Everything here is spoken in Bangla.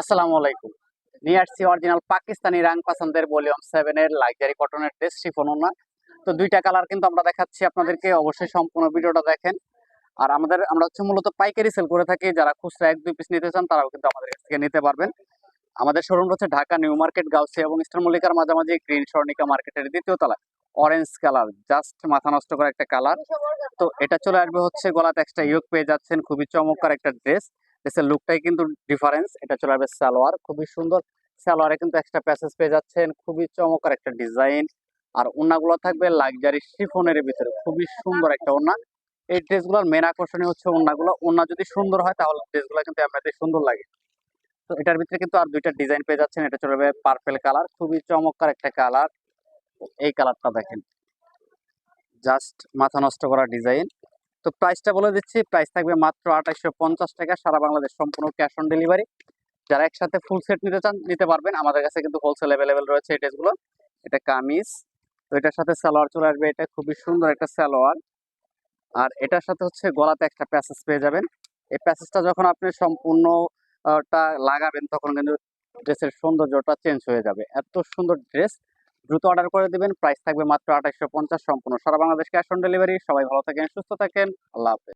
আসসালামু আলাইকুম। নিয়ে আসছি অরিজিনাল পাকিস্তানি রাং পাসান্দের ভলিউম 7 এর লাক্সারি কটনের ড্রেস শিফন ওড়না। তো দুইটা কালার কিন্তু আমরা দেখাচ্ছি আপনাদেরকে, অবশ্যই সম্পূর্ণ ভিডিওটা দেখেন। আর আমরা হচ্ছে মূলত পাইকারি সেল করে থাকি, যারা খুচরা এক দুই পিস নিতে চান তারাও কিন্তু আমাদের কাছ থেকে নিতে পারবেন। আমাদের শোরুম হচ্ছে ঢাকা নিউ মার্কেট, গাউসিয়া এবং ইস্টার্ন মল্লিকার মাঝামাঝি, গ্রিন স্বর্ণিকা মার্কেটের দ্বিতীয় তলায়। অরেঞ্জ কালার, জাস্ট মাথা নষ্ট করা একটা কালার। তো এটা চলে আসবে হচ্ছে গলাতে এক্সট্রা ইয়োক পেয়ে যাচ্ছেন, খুবই চমৎকার একটা ড্রেস। ড্রেসের লুকটাই কিন্তু ডিফারেন্স। এটা চলে আসবে সালোয়ার, খুবই সুন্দর। সালোয়ারে কিন্তু এক্সট্রা প্যাসেজ পেয়ে যাচ্ছেন, খুবই চমৎকার একটা ডিজাইন। আর ওড়নাগুলো থাকবে লাক্সারি শিফনের ভিতরে, খুবই সুন্দর একটা ওড়না। এই ড্রেসগুলোর মেন আকর্ষণীয় হচ্ছে ওড়নাগুলো। ওড়না যদি সুন্দর হয় তাহলে ড্রেসগুলো কিন্তু এমনিতেই সুন্দর লাগে। তো এটার ভিতরে কিন্তু আর দুইটা ডিজাইন পেয়ে যাচ্ছেন। এটা চলে যাবে পার্পেল কালার, খুবই চমৎকার একটা কালার। এই কালারটা দেখেন, জাস্ট মাথা নষ্ট করা ডিজাইন। তো প্রাইসটা বলে দিচ্ছি, প্রাইস থাকবে মাত্র 2850 টাকা, সারা বাংলাদেশ সম্পূর্ণ ক্যাশ অন ডেলিভারি। যারা একসাথে ফুল সেট নিতে চান নিতে পারবেন, আমাদের কাছে কিন্তু হোলসেল অ্যাভেলেবেল রয়েছে এই ড্রেসগুলো। এটা কামিজ, তো এটার সাথে সালোয়ার চলে আসবে। এটা খুবই সুন্দর একটা সালোয়ার। আর এটার সাথে হচ্ছে গলাতে একটা প্যাসেজ পেয়ে যাবেন। এই প্যাসেজটা যখন আপনি সম্পূর্ণ টা লাগাবেন তখন কিন্তু ড্রেসের সৌন্দর্যটা চেঞ্জ হয়ে যাবে। এত সুন্দর ড্রেস, দ্রুত অর্ডার করে দিবেন। প্রাইস থাকবে মাত্র 2850, সম্পূর্ণ সারা বাংলাদেশ ক্যাশ অন ডেলিভারি। সবাই ভালো থাকেন, সুস্থ থাকেন, আল্লাহ হাফেজ।